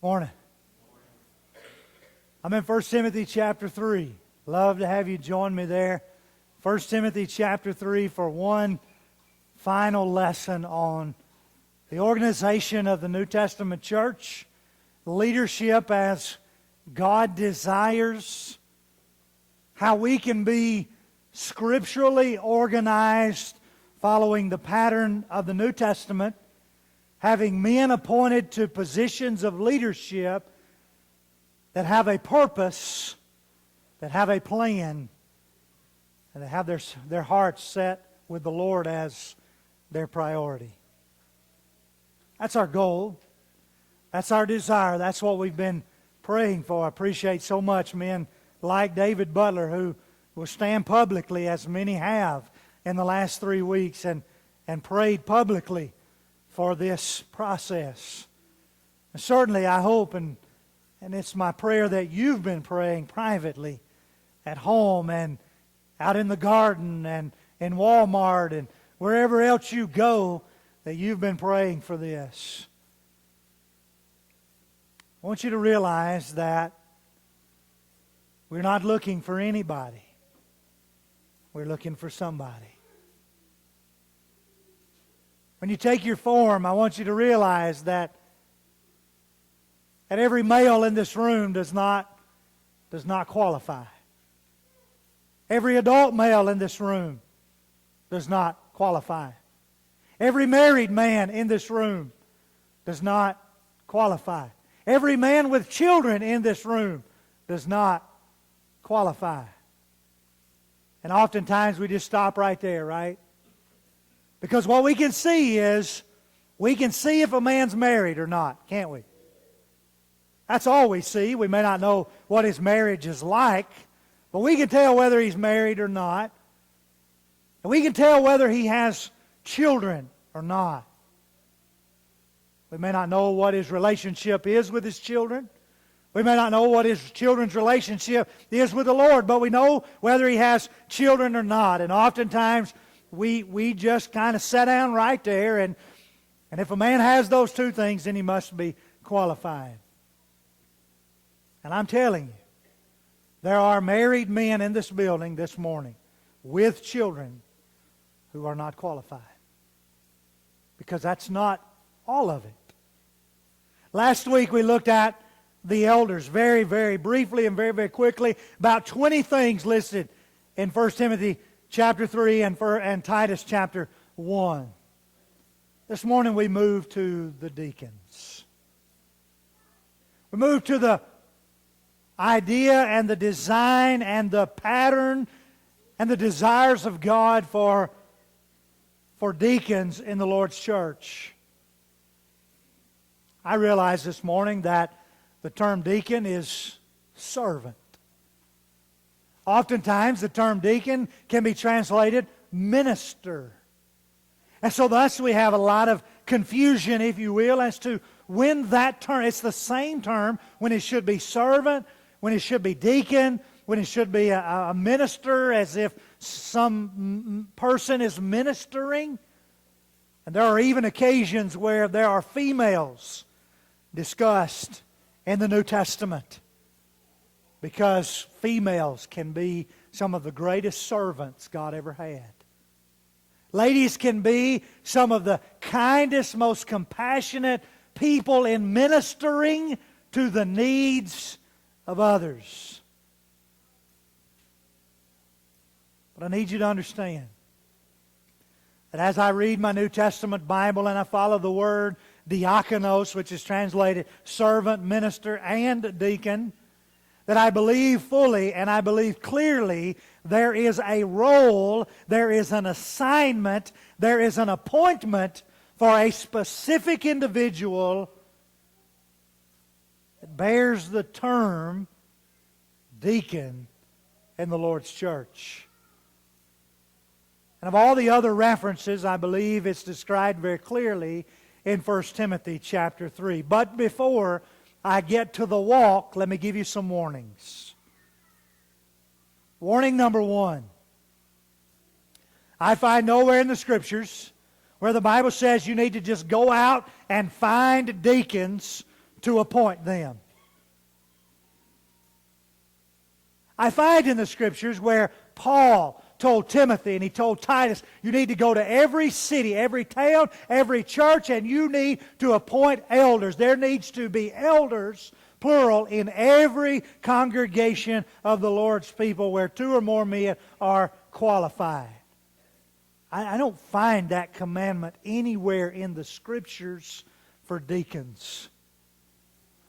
Morning. I'm in 1 Timothy chapter 3. Love to have you join me there. 1 Timothy chapter 3 for one final lesson on the organization of the New Testament church, leadership as God desires, how we can be scripturally organized following the pattern of the New Testament, having men appointed to positions of leadership that have a purpose, that have a plan, and that have their hearts set with the Lord as their priority. That's our goal. That's our desire. That's what we've been praying for. I appreciate so much men like David Butler who will stand publicly, as many have in the last 3 weeks, and prayed publicly for this process. And certainly I hope, and it's my prayer, that you've been praying privately at home and out in the garden and in Walmart and wherever else you go, that you've been praying for this. I want you to realize that we're not looking for anybody. We're looking for somebody. When you take your form, I want you to realize that every male in this room does not qualify. Every adult male in this room does not qualify. Every married man in this room does not qualify. Every man with children in this room does not qualify. And oftentimes we just stop right there, right? Because what we can see is, we can see if a man's married or not, can't we? That's all we see. We may not know what his marriage is like, but we can tell whether he's married or not. And we can tell whether he has children or not. We may not know what his relationship is with his children. We may not know what his children's relationship is with the Lord, but we know whether he has children or not. And oftentimes we just kind of sit down right there, and if a man has those two things, then he must be qualified. And I'm telling you, there are married men in this building this morning with children who are not qualified. Because that's not all of it. Last week we looked at the elders very, very briefly and very, very quickly. About 20 things listed in 1 Timothy chapter 3 and Titus chapter 1. This morning we move to the deacons. We move to the idea and the design and the pattern and the desires of God for deacons in the Lord's church. I realize this morning that the term deacon is servant. Oftentimes the term deacon can be translated minister. And so thus we have a lot of confusion, if you will, as to when that term, it's the same term when it should be servant, when it should be deacon, when it should be a minister, as if some person is ministering. And there are even occasions where there are females discussed in the New Testament, because females can be some of the greatest servants God ever had. Ladies can be some of the kindest, most compassionate people in ministering to the needs of others. But I need you to understand that as I read my New Testament Bible and I follow the word diakonos, which is translated servant, minister, and deacon, that I believe fully and I believe clearly there is a role, there is an assignment, there is an appointment for a specific individual that bears the term deacon in the Lord's church. And of all the other references, I believe it's described very clearly in 1 Timothy chapter 3. But before I get to the walk, let me give you some warnings. Warning number one. I find nowhere in the Scriptures where the Bible says you need to just go out and find deacons to appoint them. I find in the Scriptures where Paul told Timothy and he told Titus, you need to go to every city, every town, every church, and you need to appoint elders. There needs to be elders, plural, in every congregation of the Lord's people where 2 or more men are qualified. I don't find that commandment anywhere in the Scriptures for deacons.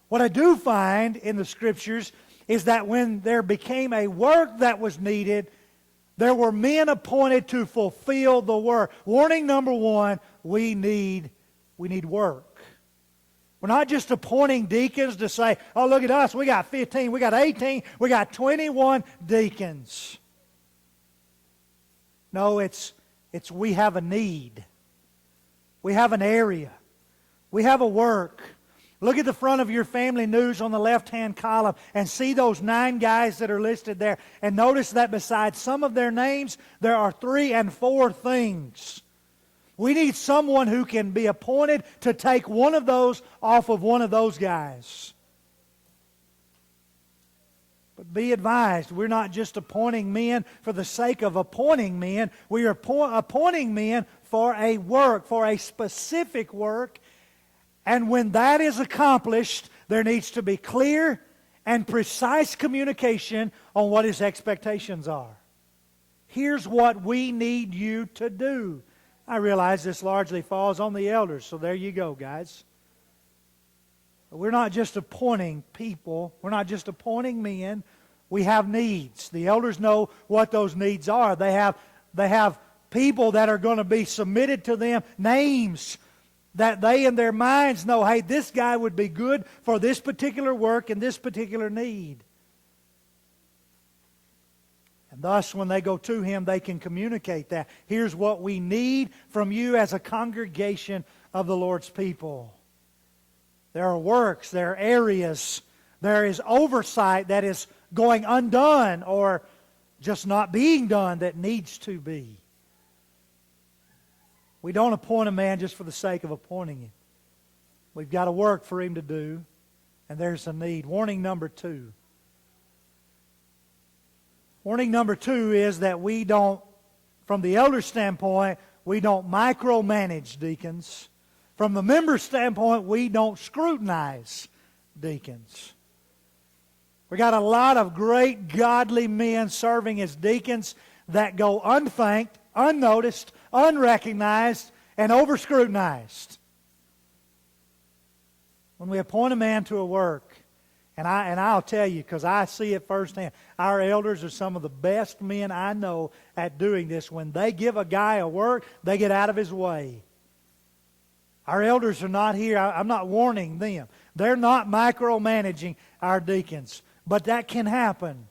What I do find in the Scriptures is that when there became a work that was needed, there were men appointed to fulfill the work. Warning number 1, we need work. We're not just appointing deacons to say, oh, look at us, we got 15, we got 18, we got 21 deacons. No, it's we have a need. We have an area. We have a work. Look at the front of your family news on the left-hand column and see those 9 guys that are listed there. And notice that beside some of their names, there are 3 and 4 things. We need someone who can be appointed to take one of those off of one of those guys. But be advised, we're not just appointing men for the sake of appointing men. We are appointing men for a work, for a specific work. And when that is accomplished, there needs to be clear and precise communication on what his expectations are. Here's what we need you to do. I realize this largely falls on the elders, so there you go, guys. But we're not just appointing people. We're not just appointing men. We have needs. The elders know what those needs are. They have people that are going to be submitted to them, names that they in their minds know, hey, this guy would be good for this particular work and this particular need. And thus, when they go to him, they can communicate that. Here's what we need from you as a congregation of the Lord's people. There are works, there are areas, there is oversight that is going undone or just not being done that needs to be. We don't appoint a man just for the sake of appointing him. We've got a work for him to do, and there's a need. Warning number 2. Warning number 2 is that we don't, from the elder standpoint, we don't micromanage deacons. From the member standpoint, we don't scrutinize deacons. We got a lot of great godly men serving as deacons that go unthanked, unnoticed, unrecognized, and over-scrutinized. When we appoint a man to a work, and I'll tell you, because I see it firsthand, our elders are some of the best men I know at doing this. When they give a guy a work, they get out of his way. Our elders are not here. I'm not warning them. They're not micromanaging our deacons. But that can happen.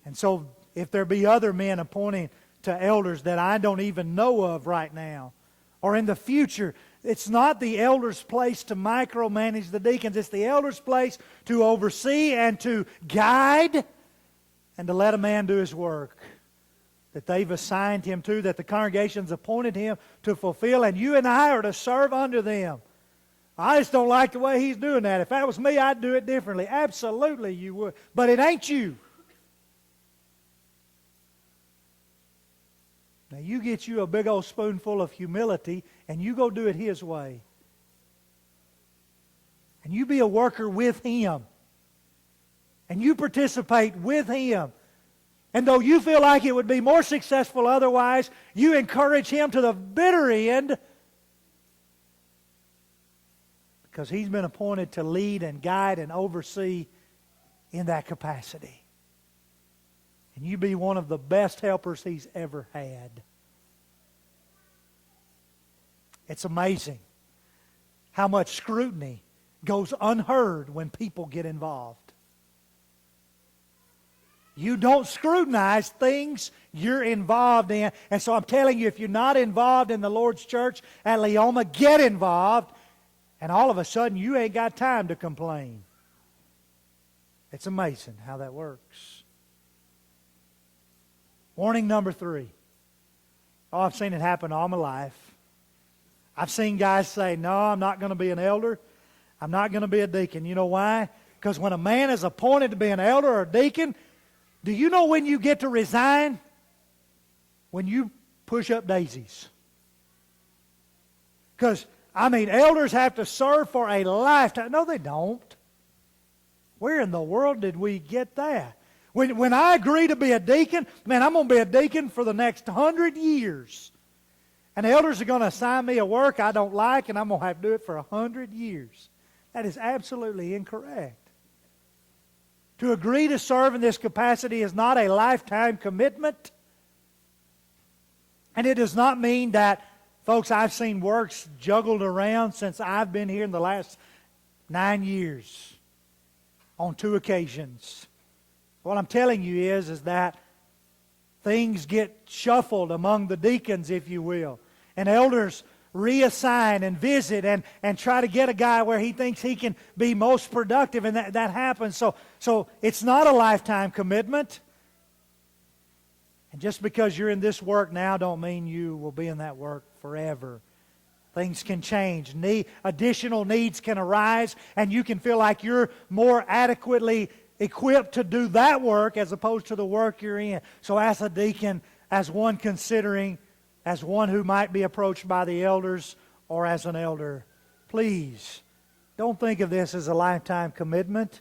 And so if there be other men appointing to elders that I don't even know of right now, or in the future, it's not the elder's place to micromanage the deacons. It's the elder's place to oversee and to guide and to let a man do his work that they've assigned him to, that the congregation's appointed him to fulfill, and you and I are to serve under them. I just don't like the way he's doing that. If that was me, I'd do it differently. Absolutely you would. But it ain't you. Now you get you a big old spoonful of humility and you go do it his way. And you be a worker with him. And you participate with him. And though you feel like it would be more successful otherwise, you encourage him to the bitter end because he's been appointed to lead and guide and oversee in that capacity. And you be one of the best helpers he's ever had. It's amazing how much scrutiny goes unheard when people get involved. You don't scrutinize things you're involved in. And so I'm telling you, if you're not involved in the Lord's church at Leoma, get involved. And all of a sudden, you ain't got time to complain. It's amazing how that works. Warning number 3. Oh, I've seen it happen all my life. I've seen guys say, no, I'm not going to be an elder. I'm not going to be a deacon. You know why? Because when a man is appointed to be an elder or a deacon, do you know when you get to resign? When you push up daisies. Because, elders have to serve for a lifetime. No, they don't. Where in the world did we get that? When I agree to be a deacon, man, I'm going to be a deacon for the next 100 years. And the elders are going to assign me a work I don't like, and I'm going to have to do it for 100 years. That is absolutely incorrect. To agree to serve in this capacity is not a lifetime commitment. And it does not mean that, folks, I've seen works juggled around since I've been here in the last 9 years on 2 occasions. What I'm telling you is that things get shuffled among the deacons, if you will. And elders reassign and visit and try to get a guy where he thinks he can be most productive, and that happens. So it's not a lifetime commitment. And just because you're in this work now don't mean you will be in that work forever. Things can change. Additional needs can arise, and you can feel like you're more adequately equipped to do that work as opposed to the work you're in. So as a deacon, as one considering, as one who might be approached by the elders or as an elder, please don't think of this as a lifetime commitment.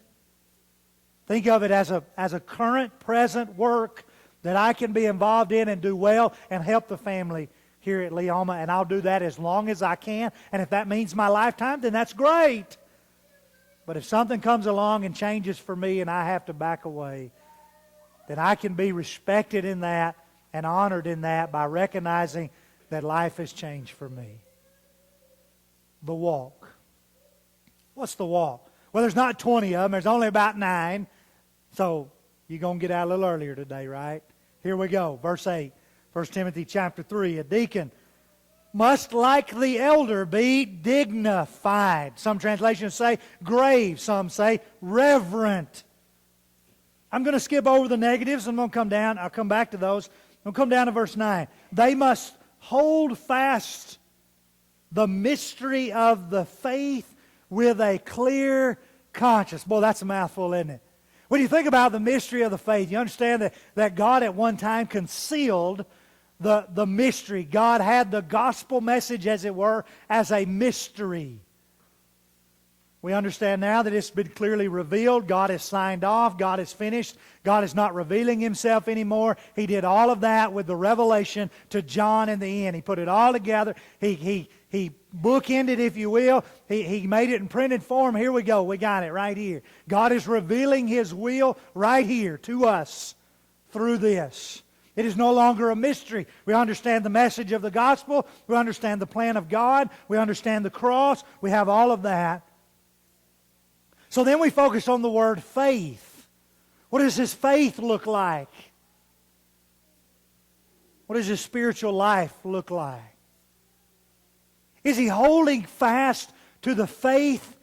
Think of it as a current, present work that I can be involved in and do well and help the family here at Leoma, and I'll do that as long as I can. And if that means my lifetime, then that's great. But if something comes along and changes for me and I have to back away, then I can be respected in that and honored in that by recognizing that life has changed for me. The walk. What's the walk? Well, there's not 20 of them. There's only about 9. So you're going to get out a little earlier today, right? Here we go. Verse 8. 1 Timothy chapter 3. A deacon must, like the elder, be dignified. Some translations say grave. Some say reverent. I'm going to skip over the negatives. I'm going to come down. I'll come back to those. I'll come down to verse 9. They must hold fast the mystery of the faith with a clear conscience. Boy, that's a mouthful, isn't it? When you think about the mystery of the faith, you understand that God at one time concealed the mystery. God had the gospel message, as it were, as a mystery. We understand now that it's been clearly revealed. God has signed off. God has finished. God is not revealing Himself anymore. He did all of that with the revelation to John in the end. He put it all together. He bookended, if you will. He made it in printed form. Here we go. We got it right here. God is revealing His will right here to us through this. It is no longer a mystery. We understand the message of the gospel. We understand the plan of God. We understand the cross. We have all of that. So then we focus on the word faith. What does His faith look like? What does His spiritual life look like? Is he holding fast to the faith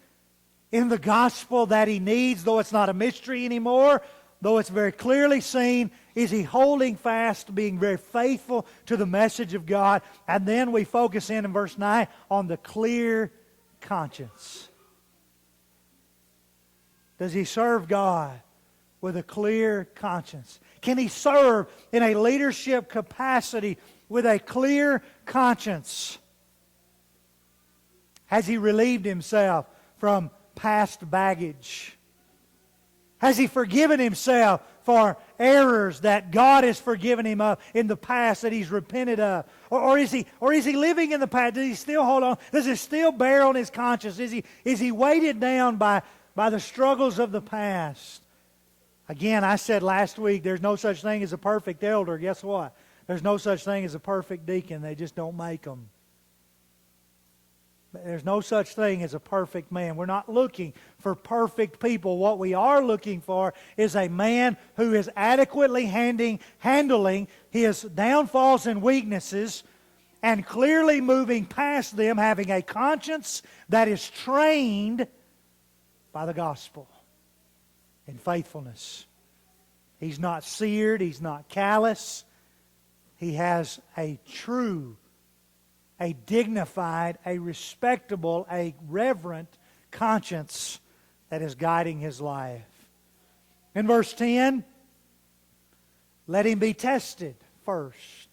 in the gospel that he needs, though it's not a mystery anymore, though it's very clearly seen? Is he holding fast, being very faithful to the message of God? And then we focus in verse 9 on the clear conscience. Does he serve God with a clear conscience? Can he serve in a leadership capacity with a clear conscience? Has he relieved himself from past baggage? Has he forgiven himself for errors that God has forgiven him of in the past that he's repented of? Or is he living in the past? Does he still hold on? Does it still bear on his conscience? Is he weighted down by the struggles of the past? Again, I said last week, there's no such thing as a perfect elder. Guess what? There's no such thing as a perfect deacon. They just don't make them. There's no such thing as a perfect man. We're not looking for perfect people. What we are looking for is a man who is adequately handling his downfalls and weaknesses and clearly moving past them, having a conscience that is trained by the gospel in faithfulness. He's not seared. He's not callous. He has a true, a dignified, a respectable, a reverent conscience that is guiding his life. In verse 10, let him be tested first.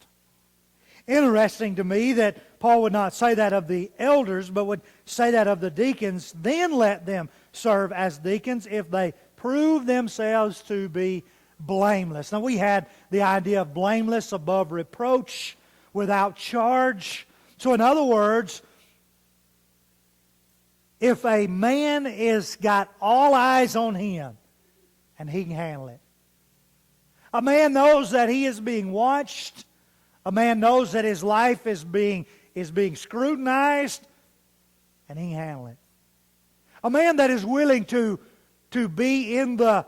Interesting to me that Paul would not say that of the elders, but would say that of the deacons. Then let them serve as deacons if they prove themselves to be blameless. Now we had the idea of blameless, above reproach, without charge. So in other words, if a man is got all eyes on him, and he can handle it. A man knows that he is being watched. A man knows that his life is being scrutinized, and he can handle it. A man that is willing to be in the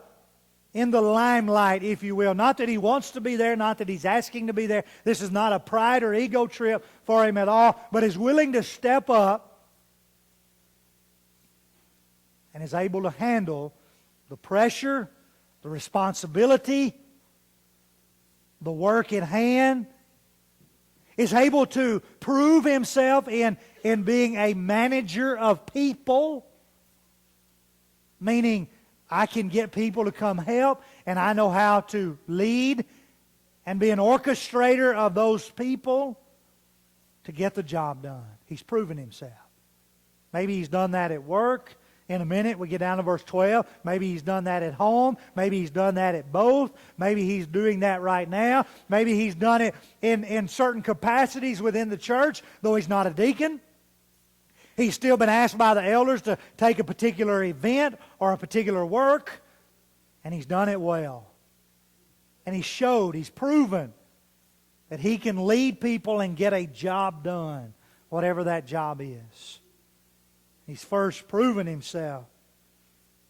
limelight, if you will. Not that he wants to be there, not that he's asking to be there. This is not a pride or ego trip for him at all, but is willing to step up and is able to handle the pressure, the responsibility, the work at hand, is able to prove himself in being a manager of people, meaning I can get people to come help, and I know how to lead and be an orchestrator of those people to get the job done. He's proven himself. Maybe he's done that at work. In a minute, we get down to verse 12. Maybe he's done that at home. Maybe he's done that at both. Maybe he's doing that right now. Maybe he's done it in certain capacities within the church, though he's not a deacon. He's still been asked by the elders to take a particular event or a particular work, and he's done it well. And he's proven that he can lead people and get a job done, whatever that job is. He's first proven himself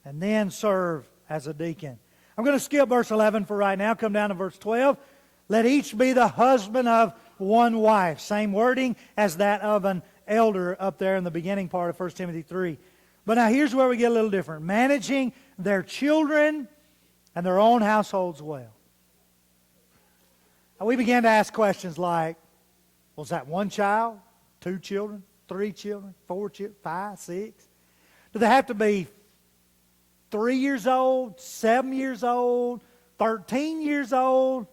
and then serve as a deacon. I'm going to skip verse 11 for right now. Come down to verse 12. Let each be the husband of one wife. Same wording as that of an elder up there in the beginning part of 1 Timothy 3. But now here's where we get a little different. Managing their children and their own households well. Now we began to ask questions like, was that one child, 2 children, 3 children, 4 children, 5, 6? Do they have to be 3 years old, 7 years old, 13 years old?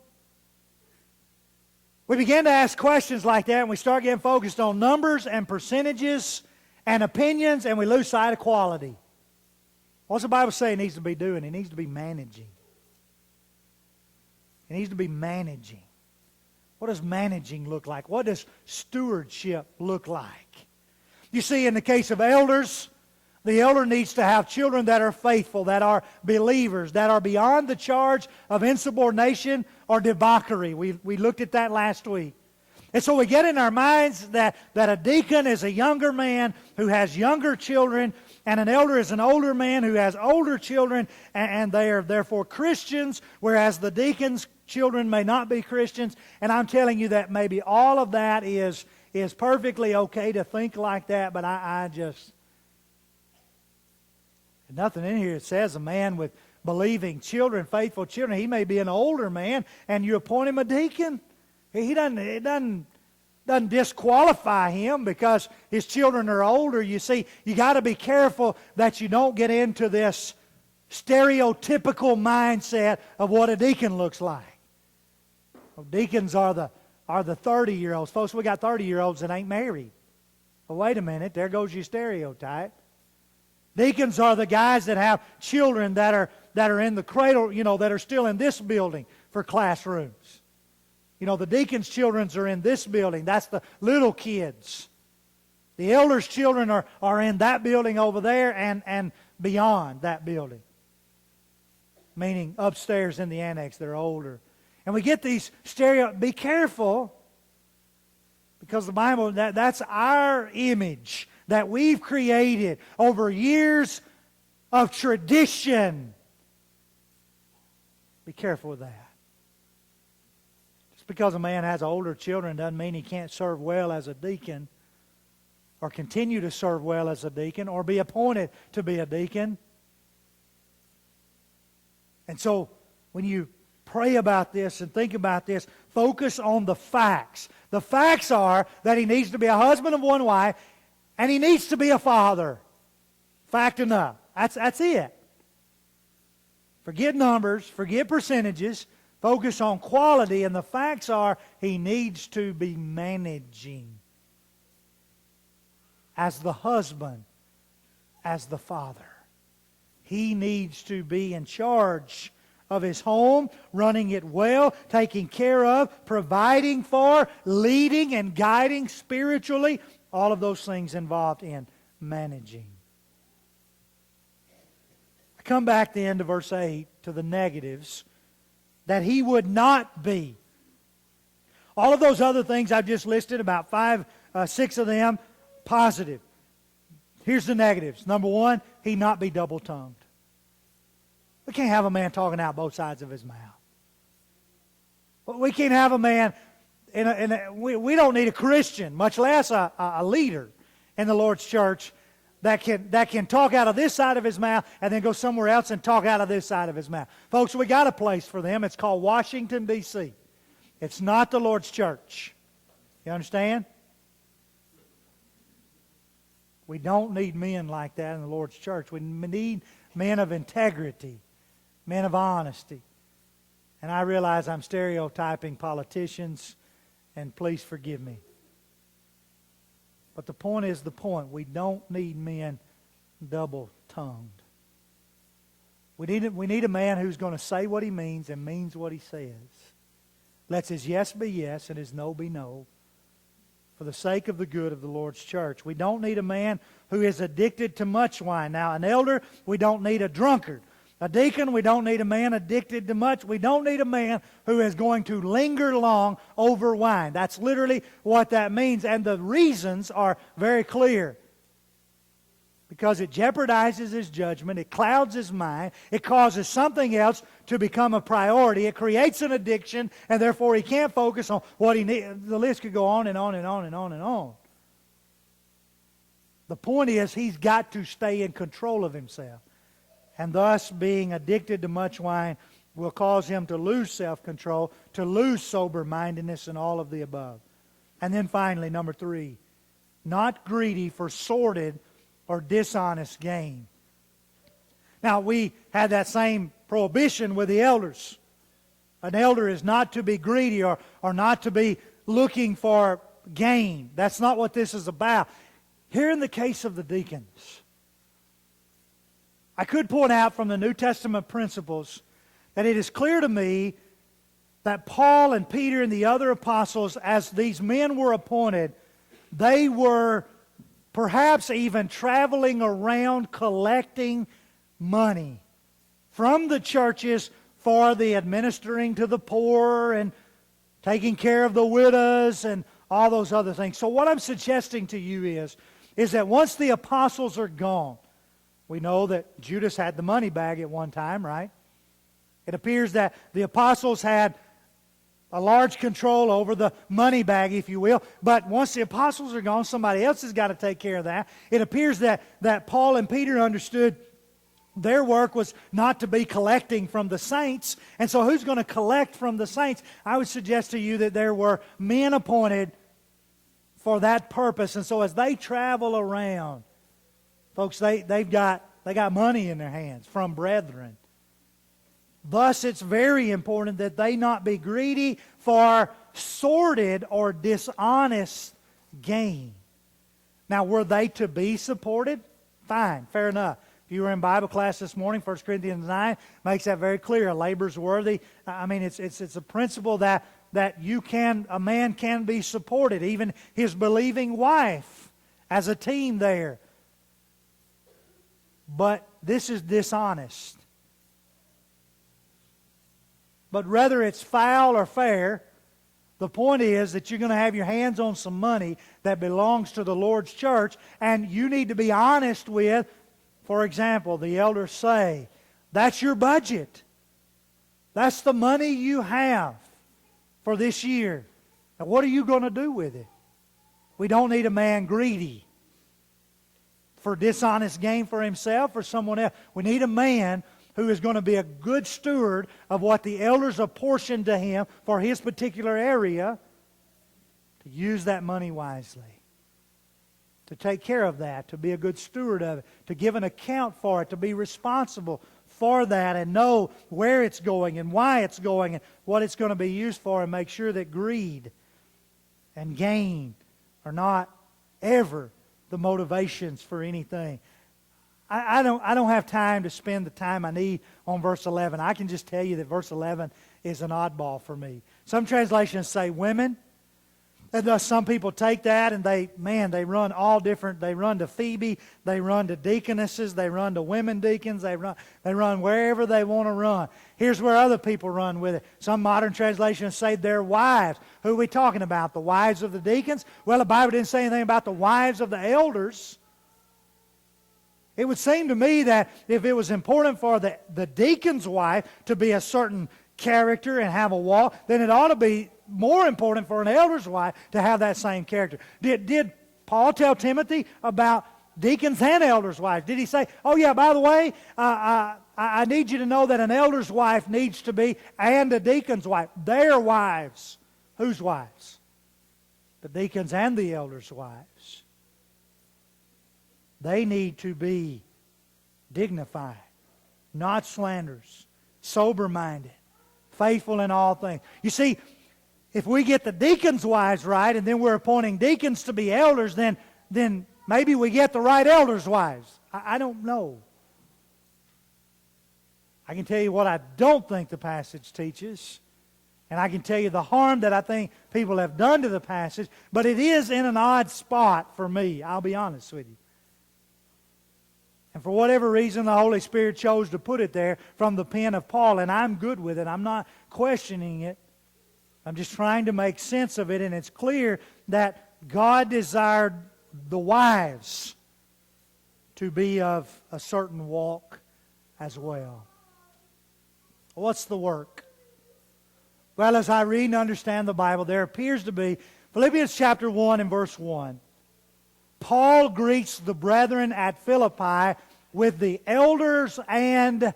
We began to ask questions like that, and we start getting focused on numbers and percentages and opinions, and we lose sight of quality. What's the Bible say he needs to be doing? He needs to be managing. He needs to be managing. What does managing look like? What does stewardship look like? You see, in the case of elders, the elder needs to have children that are faithful, that are believers, that are beyond the charge of insubordination or debauchery. We looked at that last week. And so we get in our minds that a deacon is a younger man who has younger children, and an elder is an older man who has older children, and they are therefore Christians, whereas the deacon's children may not be Christians. And I'm telling you that maybe all of that is perfectly okay to think like that, but I just... Nothing in here that says a man with believing children, faithful children, he may be an older man, and you appoint him a deacon. It doesn't disqualify him because his children are older. You see, you got to be careful that you don't get into this stereotypical mindset of what a deacon looks like. Well, deacons are the 30-year-olds. Folks, we got 30-year-olds that ain't married. Well, wait a minute. There goes your stereotype. Deacons are the guys that have children that are in the cradle, that are still in this building for classrooms. The deacon's children are in this building. That's the little kids. The elders' children are in that building over there and beyond that building. Meaning upstairs in the annex, they're older. And we get these be careful, because the Bible, that's our image that we've created over years of tradition. Be careful with that. Just because a man has older children doesn't mean he can't serve well as a deacon, or continue to serve well as a deacon, or be appointed to be a deacon. And so when you pray about this and think about this, focus on the facts. The facts are that he needs to be a husband of one wife, and he needs to be a father. Fact enough. That's it. Forget numbers, forget percentages, focus on quality, and the facts are he needs to be managing as the husband, as the father. He needs to be in charge of his home, running it well, taking care of, providing for, leading and guiding spiritually. All of those things involved in managing. I come back then to verse 8, to the negatives, that he would not be. All of those other things I've just listed, about 6 of them, positive. Here's the negatives. Number one, he not be double-tongued. We can't have a man talking out both sides of his mouth. We can't have a man, we don't need a Christian, much less a leader in the Lord's church that can talk out of this side of his mouth and then go somewhere else and talk out of this side of his mouth. Folks, we got a place for them. It's called Washington, D.C. It's not the Lord's church. You understand? We don't need men like that in the Lord's church. We need men of integrity, men of honesty. And I realize I'm stereotyping politicians, and please forgive me. But the point is the point. We don't need men double-tongued. We need a man who's going to say what he means and means what he says. Lets his yes be yes and his no be no, for the sake of the good of the Lord's church. We don't need a man who is addicted to much wine. Now, an elder, we don't need a drunkard. A deacon, we don't need a man addicted to much. We don't need a man who is going to linger long over wine. That's literally what that means. And the reasons are very clear. Because it jeopardizes his judgment. It clouds his mind. It causes something else to become a priority. It creates an addiction, and therefore he can't focus on what he needs. The list could go on and on and on and on and on. The point is, he's got to stay in control of himself. And thus, being addicted to much wine will cause him to lose self-control, to lose sober-mindedness, and all of the above. And then finally, number 3, not greedy for sordid or dishonest gain. Now, we had that same prohibition with the elders. An elder is not to be greedy or not to be looking for gain. That's not what this is about. Here in the case of the deacons, I could point out from the New Testament principles that it is clear to me that Paul and Peter and the other apostles, as these men were appointed, they were perhaps even traveling around collecting money from the churches for the administering to the poor and taking care of the widows and all those other things. So what I'm suggesting to you is that once the apostles are gone, we know that Judas had the money bag at one time, right? It appears that the apostles had a large control over the money bag, if you will. But once the apostles are gone, somebody else has got to take care of that. It appears that Paul and Peter understood their work was not to be collecting from the saints. And so who's going to collect from the saints? I would suggest to you that there were men appointed for that purpose. And so as they travel around, folks, they got money in their hands from brethren. Thus, it's very important that they not be greedy for sordid or dishonest gain. Now, were they to be supported? Fine, fair enough. If you were in Bible class this morning, 1 Corinthians 9 makes that very clear. A labor's worthy. I mean, it's a principle that a man can be supported, even his believing wife, as a team there. But this is dishonest. But whether it's foul or fair, the point is that you're going to have your hands on some money that belongs to the Lord's church, and you need to be honest with, for example, the elders say, that's your budget. That's the money you have for this year. Now, what are you going to do with it? We don't need a man greedy for dishonest gain for himself or someone else. We need a man who is going to be a good steward of what the elders apportioned to him for his particular area, to use that money wisely. to take care of that, to be a good steward of it, to give an account for it, to be responsible for that and know where it's going and why it's going and what it's going to be used for, and make sure that greed and gain are not ever the motivations for anything. I don't have time to spend the time I need on verse 11. I can just tell you that verse 11 is an oddball for me. Some translations say women. And thus some people take that and they run all different. They run to Phoebe, they run to deaconesses, they run to women deacons, they run wherever they want to run. Here's where other people run with it. Some modern translations say their wives. Who are we talking about? The wives of the deacons? Well, the Bible didn't say anything about the wives of the elders. It would seem to me that if it was important for the deacon's wife to be a certain character and have a walk, then it ought to be more important for an elder's wife to have that same character. Did Paul tell Timothy about deacons and elders' wives? Did he say, oh yeah, by the way, I need you to know that an elder's wife needs to be, and a deacon's wife, their wives. Whose wives? The deacons and the elders' wives. They need to be dignified, not slanderers, sober-minded, faithful in all things. You see, if we get the deacons' wives right, and then we're appointing deacons to be elders, then maybe we get the right elders' wives. I don't know. I can tell you what I don't think the passage teaches, and I can tell you the harm that I think people have done to the passage, but it is in an odd spot for me, I'll be honest with you. And for whatever reason, the Holy Spirit chose to put it there from the pen of Paul, and I'm good with it. I'm not questioning it. I'm just trying to make sense of it, and it's clear that God desired the wives to be of a certain walk as well. What's the work? Well, as I read and understand the Bible, there appears to be, Philippians chapter 1 and verse 1, Paul greets the brethren at Philippi with the elders and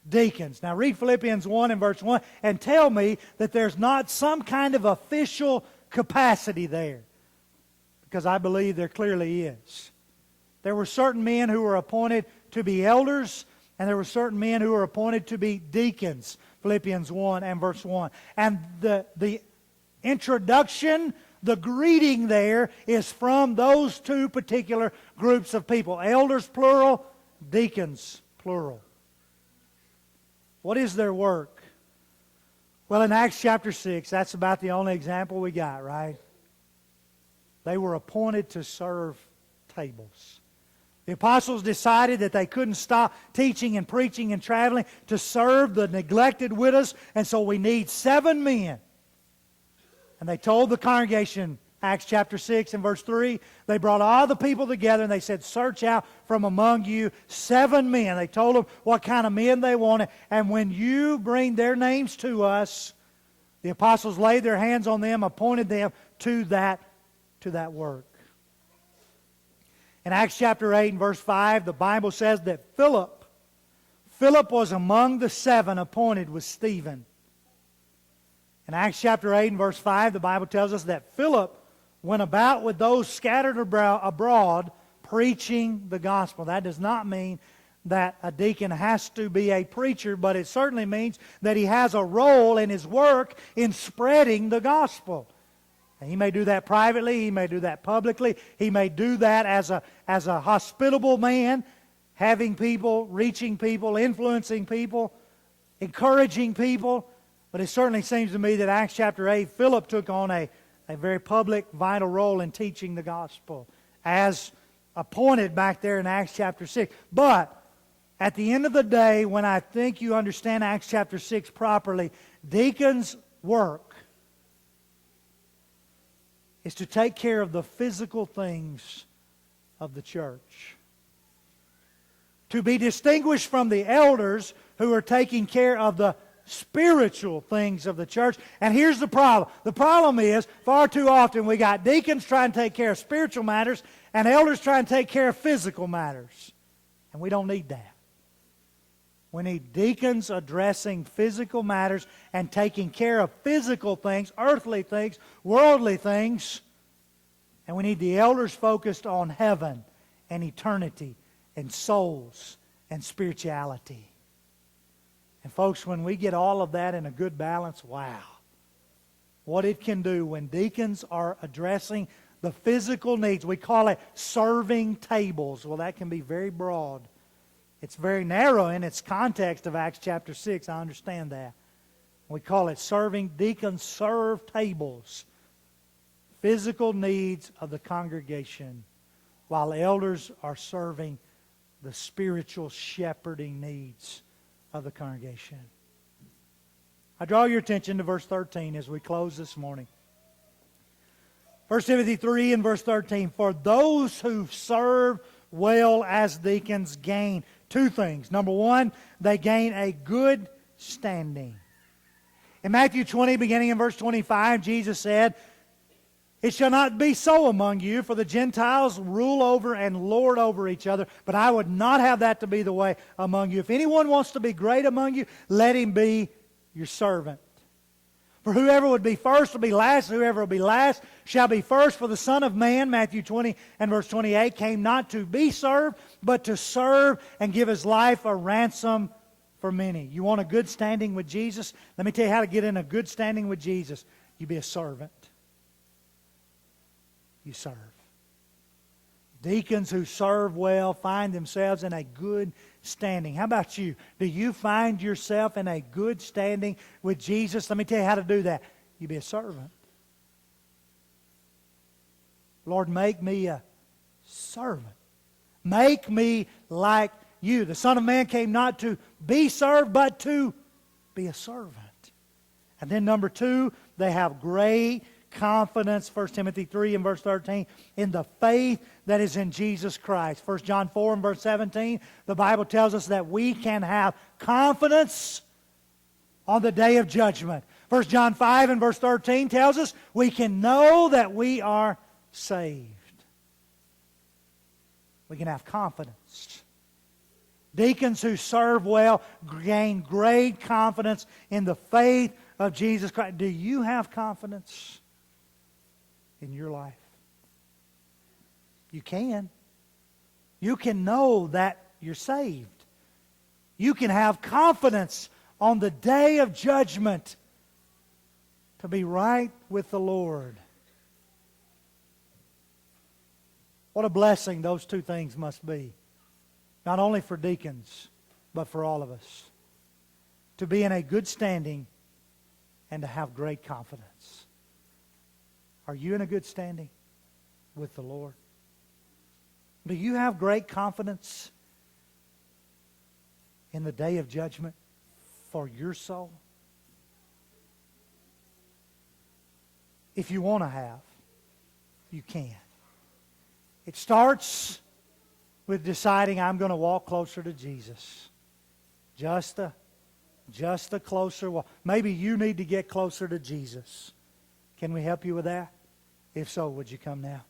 deacons. Now read Philippians 1 and verse 1 and tell me that there's not some kind of official capacity there. Because I believe there clearly is. There were certain men who were appointed to be elders, and there were certain men who were appointed to be deacons. Philippians 1 and verse 1. And the introduction, the greeting there is from those two particular groups of people. Elders, plural. Deacons, plural. What is their work? Well, in Acts chapter 6, that's about the only example we got, right? They were appointed to serve tables. The apostles decided that they couldn't stop teaching and preaching and traveling to serve the neglected widows, and so we need 7 men. And they told the congregation, Acts chapter 6 and verse 3, they brought all the people together and they said, search out from among you 7 men. They told them what kind of men they wanted. And when you bring their names to us, the apostles laid their hands on them, appointed them to that work. In Acts chapter 8 and verse 5, the Bible says that Philip was among the 7 appointed with Stephen. In Acts chapter 8 and verse 5, the Bible tells us that Philip went about with those scattered abroad preaching the gospel. That does not mean that a deacon has to be a preacher, but it certainly means that he has a role in his work in spreading the gospel. And he may do that privately, he may do that publicly, he may do that as a hospitable man, having people, reaching people, influencing people, encouraging people. But it certainly seems to me that Acts chapter 8, Philip took on a very public, vital role in teaching the gospel as appointed back there in Acts chapter 6. But at the end of the day, when I think you understand Acts chapter 6 properly, deacons' work is to take care of the physical things of the church. To be distinguished from the elders who are taking care of the spiritual things of the church. And here's the problem. The problem is, far too often we got deacons trying to take care of spiritual matters and elders trying to take care of physical matters. And we don't need that. We need deacons addressing physical matters and taking care of physical things, earthly things, worldly things. And we need the elders focused on heaven and eternity and souls and spirituality. And folks, when we get all of that in a good balance, wow. What it can do when deacons are addressing the physical needs. We call it serving tables. Well, that can be very broad. It's very narrow in its context of Acts chapter 6. I understand that. We call it serving. Deacons serve tables. Physical needs of the congregation, while elders are serving the spiritual shepherding needs of the congregation. I draw your attention to verse 13 as we close this morning. 1 Timothy 3 and verse 13. For those who serve well as deacons gain two things. Number one, they gain a good standing. In Matthew 20, beginning in verse 25, Jesus said, It shall not be so among you, for the Gentiles rule over and lord over each other, but I would not have that to be the way among you. If anyone wants to be great among you, let him be your servant. For whoever would be first will be last, whoever will be last shall be first. For the Son of Man, Matthew 20 and verse 28, came not to be served, but to serve and give His life a ransom for many. You want a good standing with Jesus? Let me tell you how to get in a good standing with Jesus. You be a servant. You serve. Deacons who serve well find themselves in a good standing. How about you? Do you find yourself in a good standing with Jesus? Let me tell you how to do that. You be a servant. Lord, make me a servant. Make me like you. The Son of Man came not to be served, but to be a servant. And then number two, they have great confidence, 1 Timothy 3 and verse 13, in the faith that is in Jesus Christ. 1 John 4 and verse 17, the Bible tells us that we can have confidence on the day of judgment. 1 John 5 and verse 13 tells us we can know that we are saved. We can have confidence. Deacons who serve well gain great confidence in the faith of Jesus Christ. Do you have confidence in your life? You can. You can know that you're saved. You can have confidence on the day of judgment to be right with the Lord. What a blessing those two things must be. Not only for deacons, but for all of us. To be in a good standing and to have great confidence. Are you in a good standing with the Lord? Do you have great confidence in the day of judgment for your soul? If you want to have, you can. It starts with deciding I'm going to walk closer to Jesus. Just a closer walk. Maybe you need to get closer to Jesus. Can we help you with that? If so, would you come now?